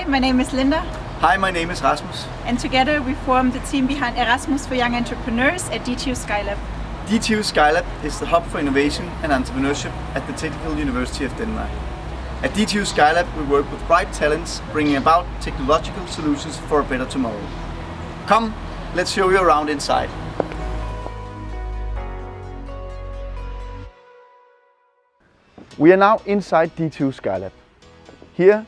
Hi, my name is Linda. Hi, my name is Rasmus. And together we form the team behind Erasmus for young entrepreneurs at DTU Skylab. DTU Skylab is the hub for innovation and entrepreneurship at the Technical University of Denmark. At DTU Skylab we work with bright talents bringing about technological solutions for a better tomorrow. Come, let's show you around inside. We are now inside DTU Skylab. Here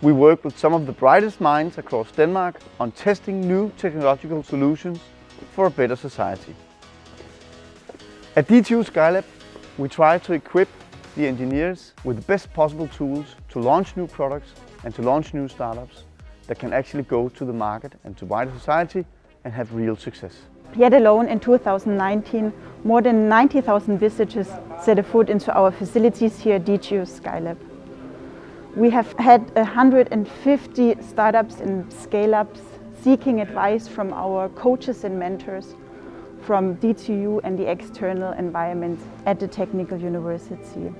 we work with some of the brightest minds across Denmark on testing new technological solutions for a better society. At DTU Skylab we try to equip the engineers with the best possible tools to launch new products and to launch new startups that can actually go to the market and to wider society and have real success. Yet alone in 2019, more than 90,000 visitors set a foot into our facilities here at DTU Skylab. We have had 150 startups and scale-ups seeking advice from our coaches and mentors from DTU and the external environment at the Technical University.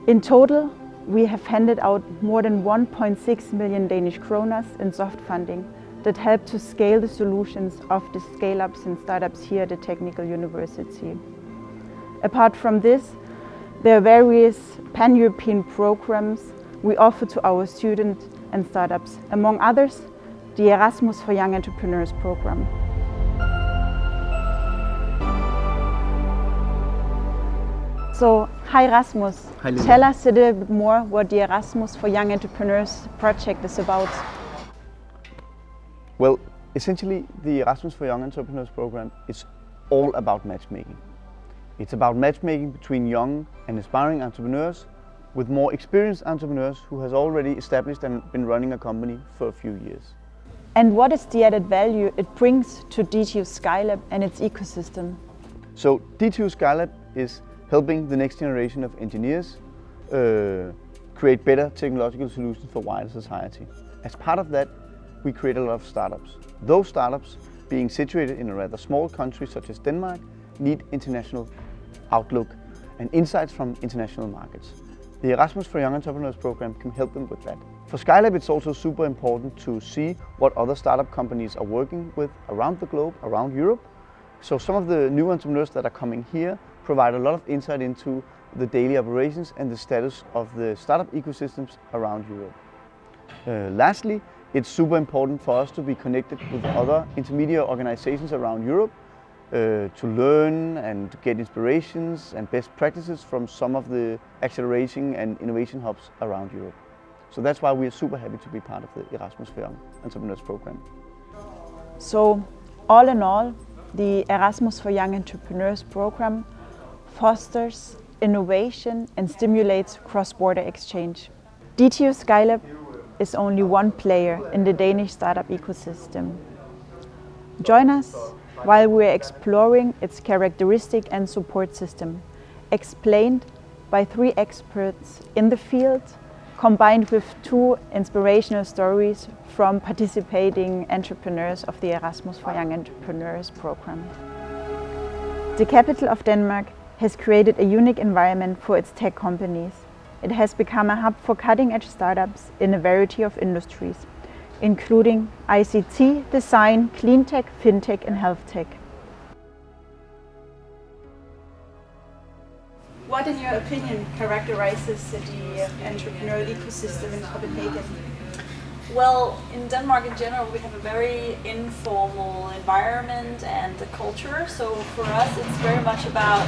In total, we have handed out more than 1.6 million Danish kroner in soft funding that help to scale the solutions of the scale-ups and startups here at the Technical University. Apart from this, there are various pan-European programs we offer to our students and startups, among others, the Erasmus for Young Entrepreneurs program. So, hi Rasmus, Hi, Linda. Tell us a little bit more what the Erasmus for Young Entrepreneurs project is about. Well, essentially the Erasmus for Young Entrepreneurs program is all about matchmaking. It's about matchmaking between young and aspiring entrepreneurs with more experienced entrepreneurs who has already established and been running a company for a few years. And what is the added value it brings to DTU Skylab and its ecosystem? So DTU Skylab is helping the next generation of engineers create better technological solutions for wider society. As part of that, we create a lot of startups. Those startups, being situated in a rather small country such as Denmark, need international outlook and insights from international markets. The Erasmus for Young Entrepreneurs program can help them with that. For Skylab, it's also super important to see what other startup companies are working with around the globe, around Europe. So some of the new entrepreneurs that are coming here provide a lot of insight into the daily operations and the status of the startup ecosystems around Europe. Lastly, it's super important for us to be connected with other intermediate organizations around Europe to learn and to get inspirations and best practices from some of the acceleration and innovation hubs around Europe. So that's why we are super happy to be part of the Erasmus for Young Entrepreneurs program. So, all in all, the Erasmus for Young Entrepreneurs program fosters innovation and stimulates cross-border exchange. DTU Skylab is only one player in the Danish startup ecosystem. Join us while we are exploring its characteristic and support system, explained by 3 experts in the field, combined with 2 inspirational stories from participating entrepreneurs of the Erasmus for Young Entrepreneurs program. The capital of Denmark has created a unique environment for its tech companies. It has become a hub for cutting-edge startups in a variety of industries, including ICT, design, clean tech, fintech and health tech. What, in your opinion, characterizes the entrepreneurial ecosystem in Copenhagen? Well, in Denmark in general, we have a very informal environment and the culture. So for us, it's very much about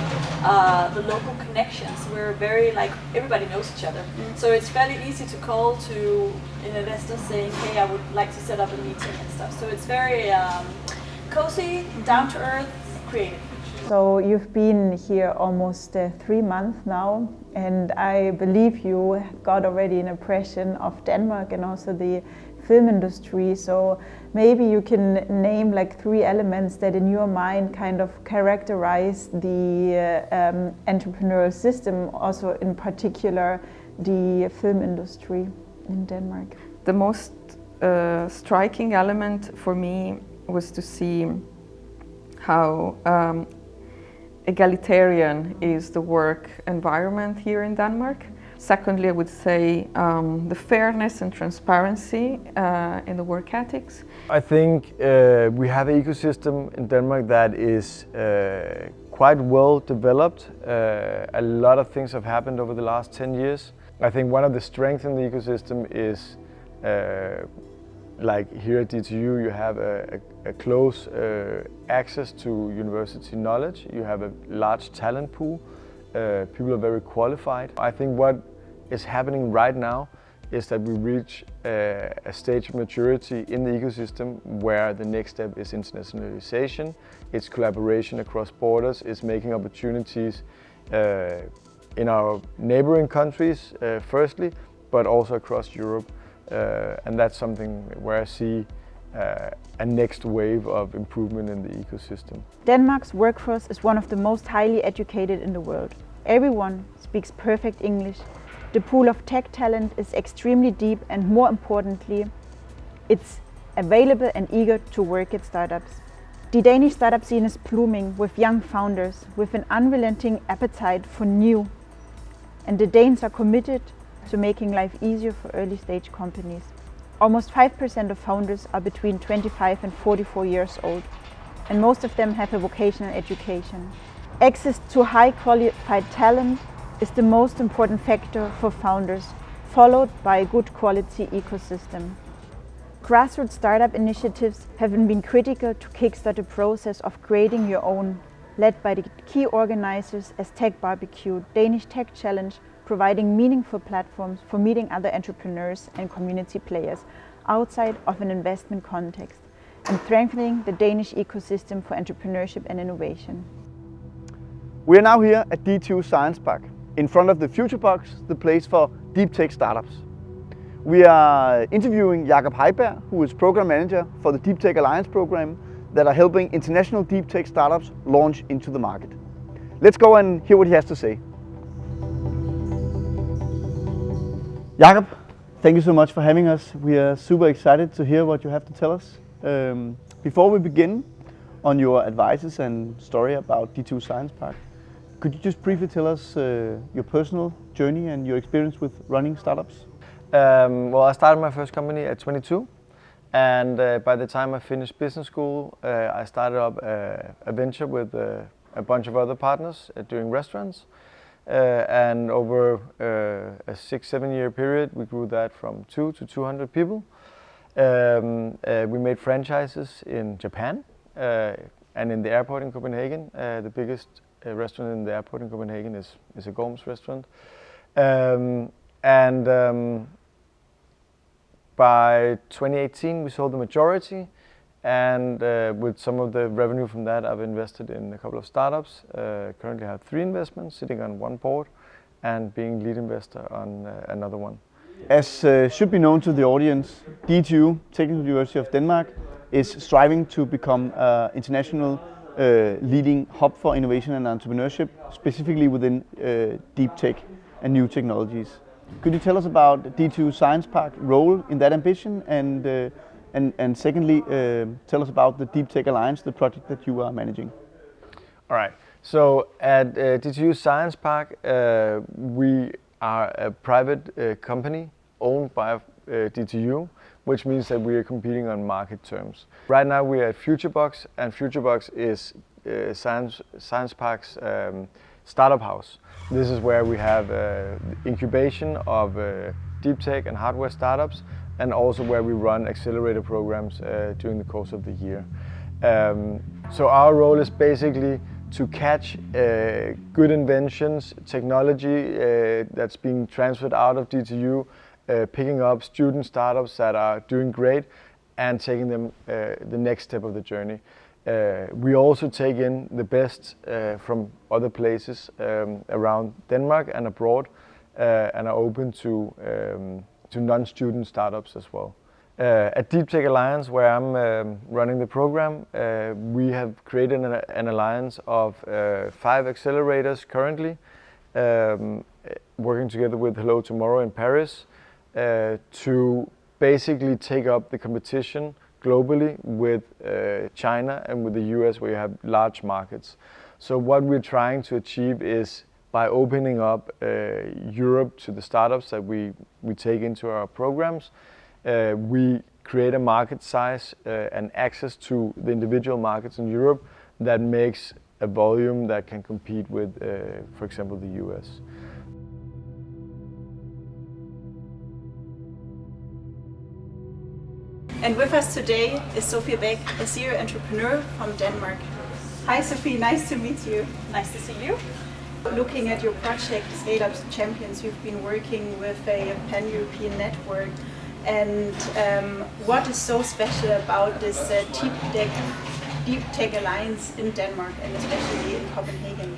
the local connections. We're very everybody knows each other. So it's fairly easy to call to an investor saying, hey, I would like to set up a meeting and stuff. So it's very cozy, down to earth, creative. So you've been here almost 3 months now, and I believe you got already an impression of Denmark and also the film industry. So maybe you can name 3 elements that in your mind kind of characterize the entrepreneurial system, also in particular the film industry in Denmark. The most striking element for me was to see how egalitarian is the work environment here in Denmark. Secondly, I would say the fairness and transparency in the work ethics. I think we have an ecosystem in Denmark that is quite well developed. A lot of things have happened over the last 10 years. I think one of the strengths in the ecosystem is like here at DTU you have a close access to university knowledge. You have a large talent pool. People are very qualified. I think what is happening right now is that we reach a stage of maturity in the ecosystem where the next step is internationalization, it's collaboration across borders, it's making opportunities in our neighboring countries firstly, but also across Europe. And that's something where I see a next wave of improvement in the ecosystem. Denmark's workforce is one of the most highly educated in the world. Everyone speaks perfect English. The pool of tech talent is extremely deep, and more importantly, it's available and eager to work at startups. The Danish startup scene is blooming with young founders with an unrelenting appetite for new, and the Danes are committed to making life easier for early stage companies. Almost 5% of founders are between 25 and 44 years old, and most of them have a vocational education. Access to high qualified talent is the most important factor for founders, followed by a good quality ecosystem. Grassroots startup initiatives have been critical to kickstart the process of creating your own, led by the key organizers as Tech Barbecue, Danish Tech Challenge, providing meaningful platforms for meeting other entrepreneurs and community players outside of an investment context, and strengthening the Danish ecosystem for entrepreneurship and innovation. We are now here at DTU Science Park, in front of the Future Box, the place for deep tech startups. We are interviewing Jakob Heiberg, who is Program Manager for the Deep Tech Alliance program that are helping international deep tech startups launch into the market. Let's go and hear what he has to say. Jakob, thank you so much for having us. We are super excited to hear what you have to tell us. Before we begin on your advices and story about DTU Science Park, could you just briefly tell us your personal journey and your experience with running startups? Well, I started my first company at 22, and by the time I finished business school, I started up a venture with a bunch of other partners doing restaurants. And over a 6-7 year period, we grew that from 2 to 200 people. We made franchises in Japan and in the airport in Copenhagen. The biggest restaurant in the airport in Copenhagen is a Gorms restaurant. By 2018 we sold the majority, and with some of the revenue from that I've invested in a couple of startups. Currently I have 3 investments, sitting on 1 board and being lead investor on another one. As should be known to the audience, DTU, Technical University of Denmark, is striving to become an international leading hub for innovation and entrepreneurship, specifically within deep tech and new technologies. Could you tell us about DTU Science Park role in that ambition, and secondly, tell us about the Deep Tech Alliance, the project that you are managing? All right. So at DTU Science Park, we are a private company owned by DTU, which means that we are competing on market terms. Right now we are at FutureBox, and FutureBox is Science Park's startup house. This is where we have incubation of deep tech and hardware startups, and also where we run accelerator programs during the course of the year. So our role is basically to catch good inventions, technology that's being transferred out of DTU, picking up student startups that are doing great and taking them the next step of the journey. We also take in the best from other places around Denmark and abroad, and are open to non-student startups as well. At Deep Tech Alliance, where I'm running the program, we have created an alliance of 5 accelerators currently, working together with Hello Tomorrow in Paris, to basically take up the competition globally with China and with the US, where you have large markets. So what we're trying to achieve is by opening up Europe to the startups that we take into our programs, we create a market size and access to the individual markets in Europe that makes a volume that can compete with, for example, the US. And with us today is Sophie Bech, a serial entrepreneur from Denmark. Hi Sophie, nice to meet you. Nice to see you. Looking at your project, Scale-Up Champions, you've been working with a pan-European network. And what is so special about this Deep Tech Alliance in Denmark and especially in Copenhagen?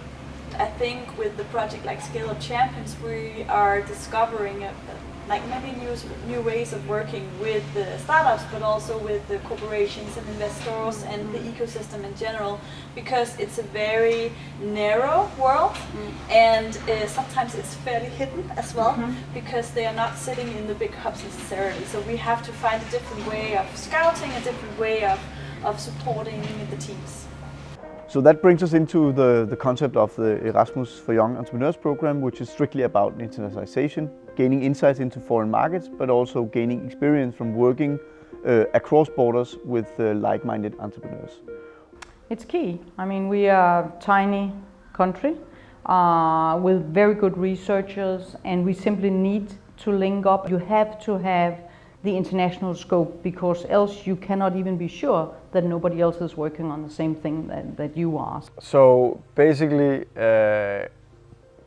I think with the project like Scale-Up Champions, we are discovering like many new ways of working with the startups, but also with the corporations and investors and the ecosystem in general, because it's a very narrow world and sometimes it's fairly hidden as well, because they are not sitting in the big hubs necessarily. So we have to find a different way of scouting, a different way of supporting the teams. So that brings us into the concept of the Erasmus for Young Entrepreneurs program, which is strictly about internationalization, gaining insights into foreign markets, but also gaining experience from working across borders with like-minded entrepreneurs. It's key. I mean, we are a tiny country with very good researchers, and we simply need to link up. You have to have the international scope, because else you cannot even be sure that nobody else is working on the same thing that you are. So basically,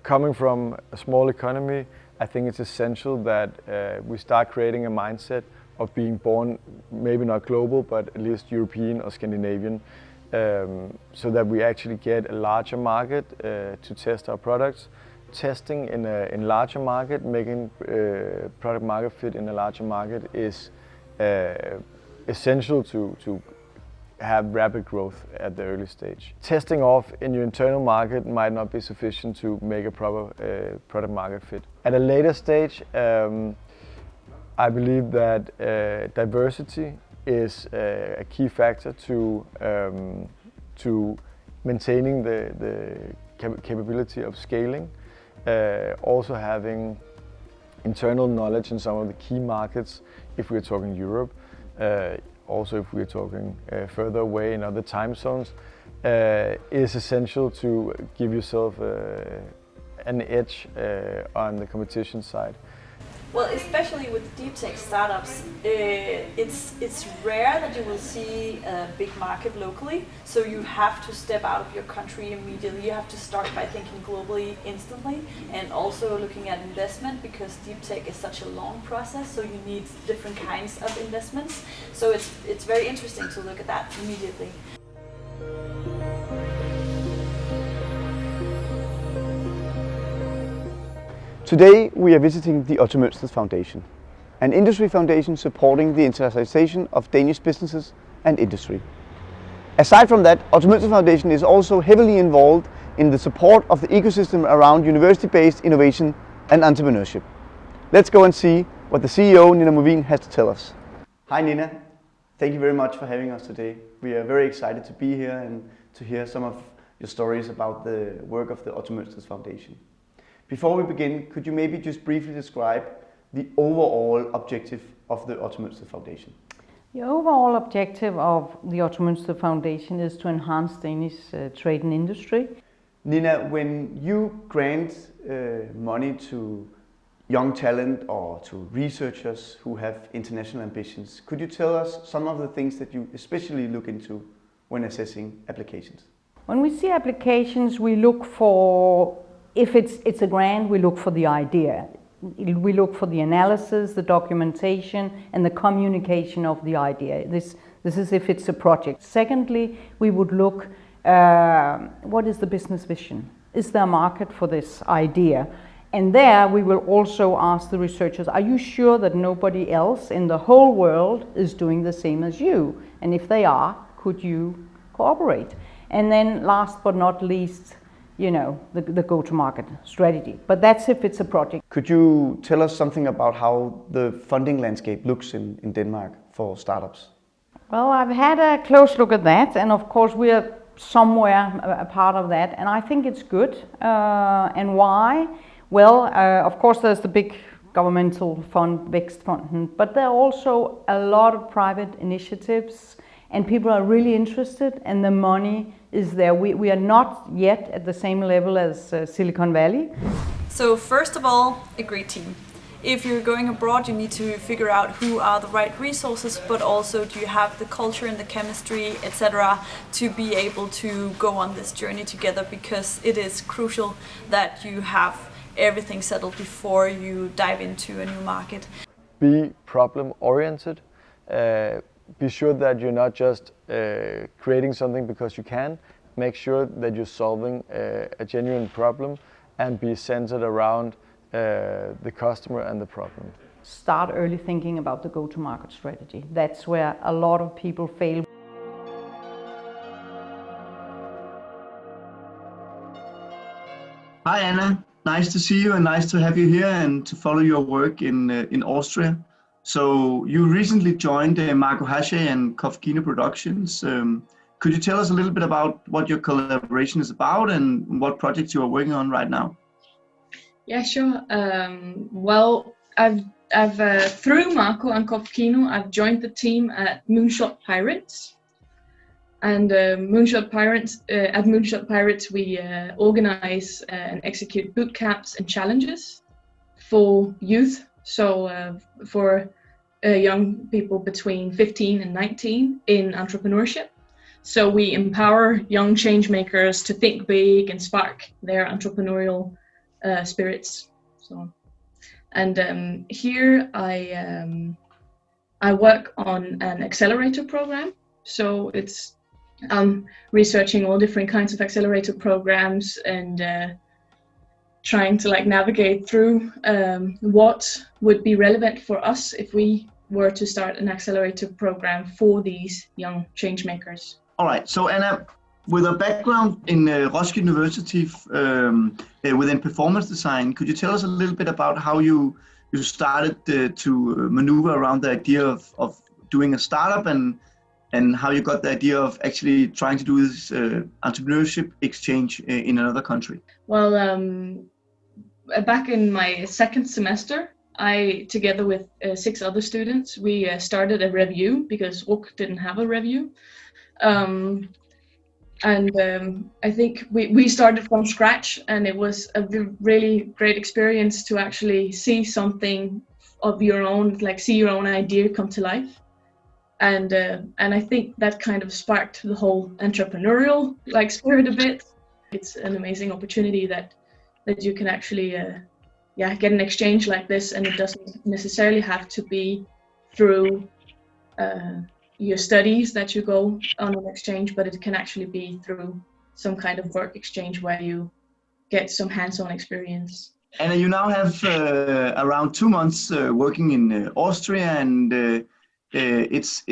coming from a small economy, I think it's essential that we start creating a mindset of being born, maybe not global, but at least European or Scandinavian, so that we actually get a larger market to test our products. Testing in a larger market, making product market fit in a larger market is essential to have rapid growth at the early stage. Testing off in your internal market might not be sufficient to make a proper product market fit. At a later stage, I believe that diversity is a key factor to maintaining the capability of scaling. Also having internal knowledge in some of the key markets, if we're talking Europe, also if we're talking further away in other time zones, is essential to give yourself an edge on the competition side. Well, especially with deep tech startups, it's rare that you will see a big market locally, so you have to step out of your country immediately. You have to start by thinking globally instantly, and also looking at investment, because deep tech is such a long process, so you need different kinds of investments. So it's very interesting to look at that immediately. Today we are visiting the Otto Mønsteds Foundation, an industry foundation supporting the internationalization of Danish businesses and industry. Aside from that, Otto Mønsteds Foundation is also heavily involved in the support of the ecosystem around university-based innovation and entrepreneurship. Let's go and see what the CEO, Nina Movin, has to tell us. Hi Nina, thank you very much for having us today. We are very excited to be here and to hear some of your stories about the work of the Otto Mønsteds Foundation. Before we begin, could you maybe just briefly describe the overall objective of the Otto Mønsteds Foundation? The overall objective of the Otto Mønsteds Foundation is to enhance Danish trade and industry. Nina, when you grant money to young talent or to researchers who have international ambitions, could you tell us some of the things that you especially look into when assessing applications? When we see applications, we look for, if it's a grant, we look for the idea. We look for the analysis, the documentation, and the communication of the idea. This is if it's a project. Secondly, we would look, what is the business vision? Is there a market for this idea? And there we will also ask the researchers, are you sure that nobody else in the whole world is doing the same as you? And if they are, could you cooperate? And then last but not least, you know, the go-to-market strategy. But that's if it's a project. Could you tell us something about how the funding landscape looks in Denmark for startups? Well, I've had a close look at that, and of course we are somewhere a part of that, and I think it's good. And why? Well, of course there's the big governmental fund, Vækstfonden, but there are also a lot of private initiatives, and people are really interested, and the money is there. We are not yet at the same level as Silicon Valley. So first of all, a great team. If you're going abroad, you need to figure out who are the right resources, but also do you have the culture and the chemistry, etc., to be able to go on this journey together, because it is crucial that you have everything settled before you dive into a new market. Be problem oriented. Be sure that you're not just creating something because you can. Make sure that you're solving a genuine problem, and be centered around the customer and the problem. Start early thinking about the go-to-market strategy. That's where a lot of people fail. Hi Anna, nice to see you and nice to have you here and to follow your work in Austria. So you recently joined Marco Hache and Kofkino Productions. Could you tell us a little bit about what your collaboration is about and what projects you are working on right now? Yeah, sure. Well, I've through Marco and Kofkino, I've joined the team at Moonshot Pirates. And Moonshot Pirates, at Moonshot Pirates, we organize and execute boot camps and challenges for youth. So for young people between 15 and 19 in entrepreneurship. So we empower young change makers to think big and spark their entrepreneurial spirits. So, and here I work on an accelerator program. So it's researching all different kinds of accelerator programs and trying to like navigate through what would be relevant for us if we were to start an accelerator program for these young change makers. All right, so Anna, with a background in Roskilde University within performance design, could you tell us a little bit about how you started to maneuver around the idea of doing a startup and how you got the idea of actually trying to do this entrepreneurship exchange in another country? Well, back in my second semester, I, together with 6 other students, we started a review because RUC didn't have a review. I think we started from scratch, and it was a really great experience to actually see something of your own, like see your own idea come to life. And I think that kind of sparked the whole entrepreneurial like spirit a bit. It's an amazing opportunity that you can actually get an exchange like this, and it doesn't necessarily have to be through your studies that you go on an exchange, but it can actually be through some kind of work exchange where you get some hands-on experience. And you now have around 2 months working in Austria, and it's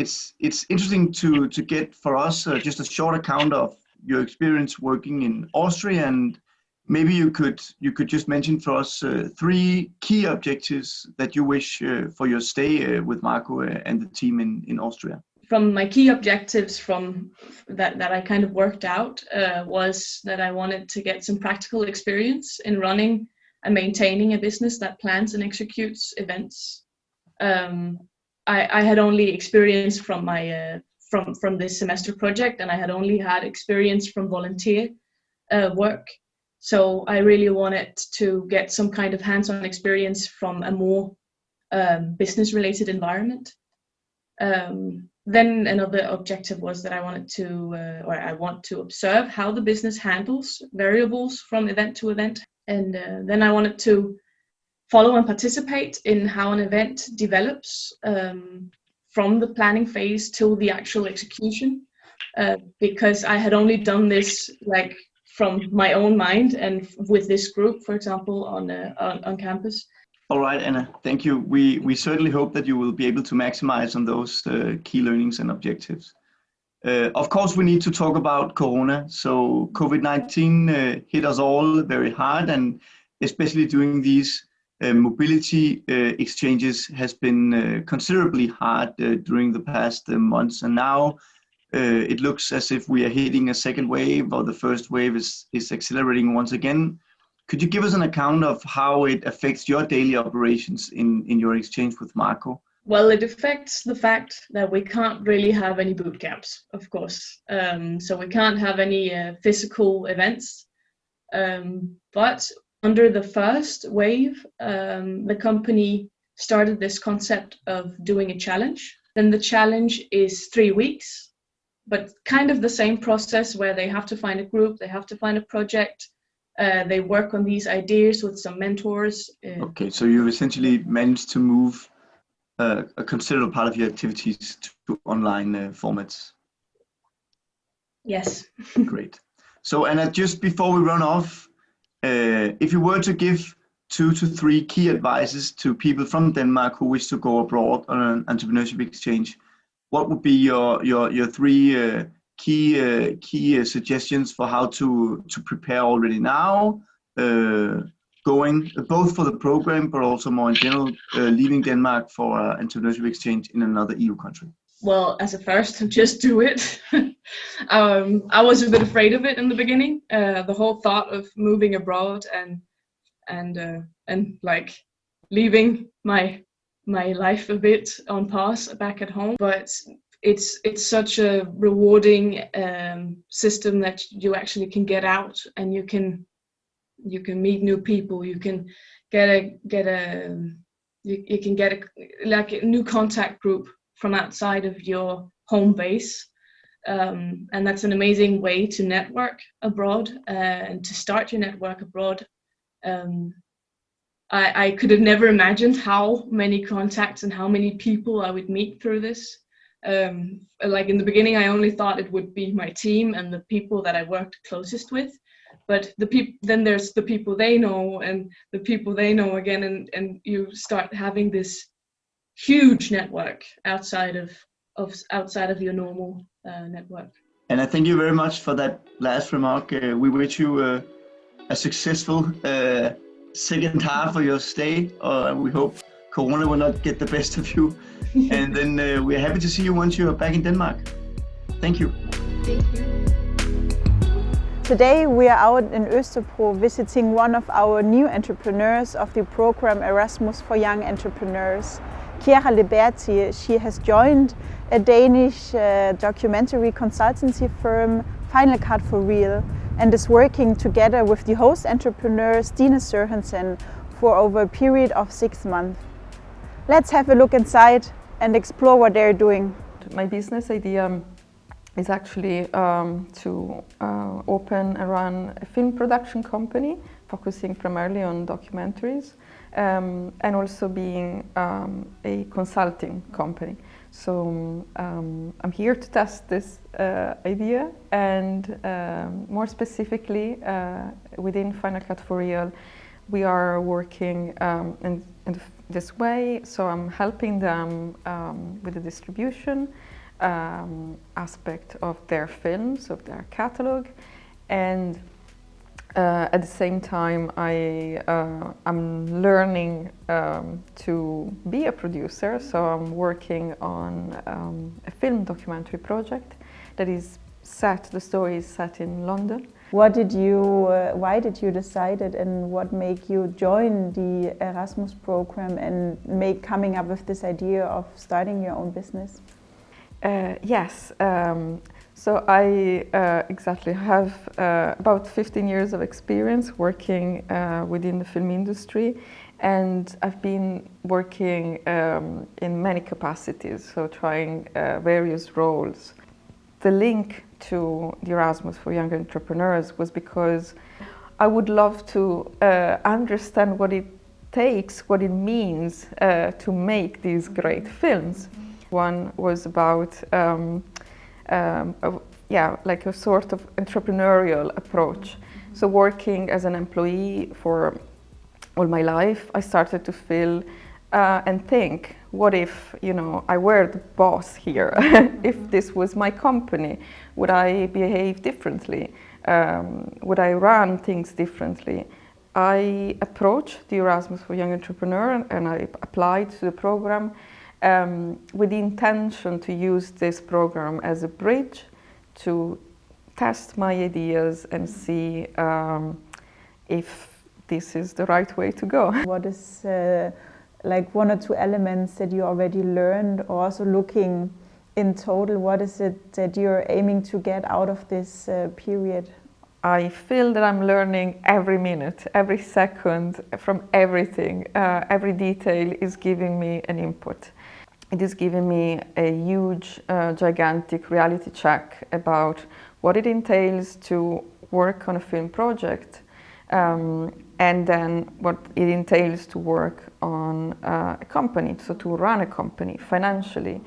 interesting to get for us just a short account of your experience working in Austria, and maybe you could just mention for us 3 key objectives that you wish for your stay with Marco and the team in Austria. From my key objectives from that I kind of worked out was that I wanted to get some practical experience in running and maintaining a business that plans and executes events. I had only experience from my from this semester project, and I had only had experience from volunteer work. So I really wanted to get some kind of hands-on experience from a more business-related environment. Then another objective was that I wanted to, I want to observe how the business handles variables from event to event. And then I wanted to follow and participate in how an event develops from the planning phase till the actual execution, because I had only done this like from my own mind and with this group, for example, on campus. All right, Anna, thank you. We certainly hope that you will be able to maximize on those key learnings and objectives. Of course, we need to talk about Corona. So COVID-19 hit us all very hard, and especially during these mobility exchanges has been considerably hard during the past months. And now it looks as if we are hitting a second wave, or the first wave is accelerating once again. Could you give us an account of how it affects your daily operations in your exchange with Marco? Well, it affects the fact that we can't really have any boot camps, of course. So we can't have any physical events. But under the first wave, the company started this concept of doing a challenge. Then the challenge is 3 weeks, but kind of the same process where they have to find a group, they have to find a project, they work on these ideas with some mentors. Okay, so you've essentially managed to move a considerable part of your activities to online formats. Yes. Great. So, and just before we run off, if you were to give 2 to 3 key advices to people from Denmark who wish to go abroad on an entrepreneurship exchange, what would be your 3 key suggestions for how to prepare already now, going both for the program but also more in general, leaving Denmark for entrepreneurship exchange in another EU country? Well, as a first, just do it. I was a bit afraid of it in the beginning. The whole thought of moving abroad and like leaving my life a bit on pause back at home. But it's such a rewarding system that you actually can get out and you can meet new people. You can get a like a new contact group from outside of your home base, and that's an amazing way to network abroad and to start your network abroad. I could have never imagined how many contacts and how many people I would meet through this. Like in the beginning, I only thought it would be my team and the people that I worked closest with, but then there's the people they know and the people they know again, and you start having this huge network outside of your normal network. And I thank you very much for that last remark. We wish you a successful second half of your stay. We hope Corona will not get the best of you. And then we're happy to see you once you're back in Denmark. Thank you. Thank you. Today we are out in Österbro visiting one of our new entrepreneurs of the program Erasmus for Young Entrepreneurs. Chiara Liberti, she has joined a Danish documentary consultancy firm, Final Cut for Real, and is working together with the host entrepreneur Stine Sørensen for over a period of 6 months. Let's have a look inside and explore what they're doing. My business idea is actually to open and run a film production company focusing primarily on documentaries, and also being a consulting company. So I'm here to test this idea, and more specifically within Final Cut for Real we are working in this way. So I'm helping them with the distribution aspect of their films, of their catalog, and at the same time I'm learning to be a producer. So I'm working on a film documentary project that is set, the story is set in London. Why did you decide it, and what made you join the Erasmus program and coming up with this idea of starting your own business? Yes, so I exactly have about 15 years of experience working within the film industry, and I've been working in many capacities, so trying various roles. The link to the Erasmus for Young Entrepreneurs was because I would love to understand what it takes, what it means to make these great films. One was about like a sort of entrepreneurial approach. So working as an employee for all my life, I started to feel and think, what if, I were the boss here? If this was my company, would I behave differently? Would I run things differently? I approached the Erasmus for Young Entrepreneurs and I applied to the program, with the intention to use this program as a bridge to test my ideas and see if this is the right way to go. What is like 1 or 2 elements that you already learned, or also looking in total, what is it that you're aiming to get out of this period? I feel that I'm learning every minute, every second, from everything. Every detail is giving me an input. It is giving me a huge, gigantic reality check about what it entails to work on a film project, and then what it entails to work on a company, so to run a company, financially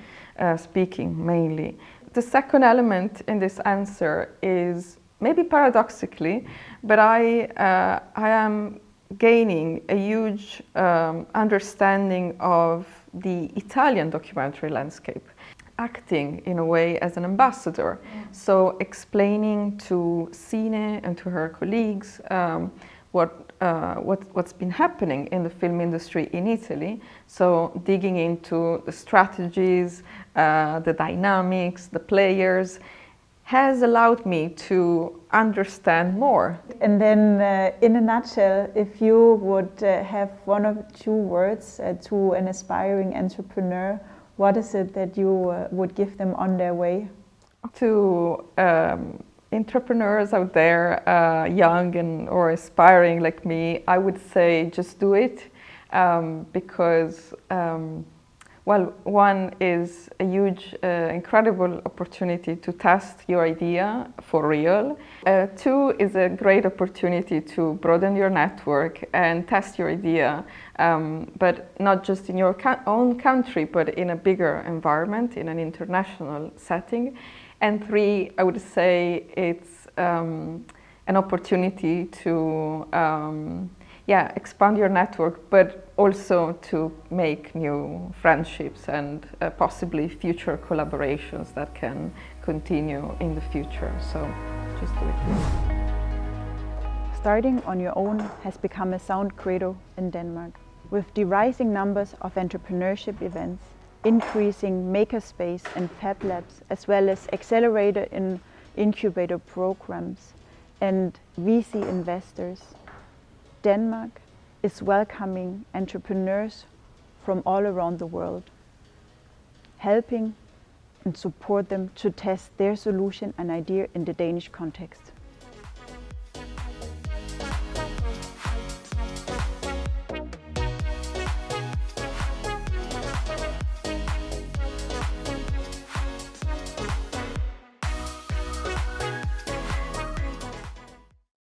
speaking mainly. The second element in this answer is, maybe paradoxically, but I am gaining a huge understanding of the Italian documentary landscape, acting in a way as an ambassador. So explaining to Sine and to her colleagues what's been happening in the film industry in Italy. So digging into the strategies, the dynamics, the players, has allowed me to understand more. And then in a nutshell, if you would have 1 or 2 words to an aspiring entrepreneur, what is it that you would give them on their way? To entrepreneurs out there, young or aspiring like me, I would say just do it, because well, one is a huge, incredible opportunity to test your idea for real. 2 is a great opportunity to broaden your network and test your idea, but not just in your own country, but in a bigger environment, in an international setting. And 3, I would say it's an opportunity to expand your network, but also to make new friendships and possibly future collaborations that can continue in the future. So just do it. Starting on your own has become a sound credo in Denmark. With the rising numbers of entrepreneurship events, increasing makerspace and fab labs, as well as accelerator and incubator programs and VC investors, Denmark is welcoming entrepreneurs from all around the world, helping and support them to test their solution and idea in the Danish context.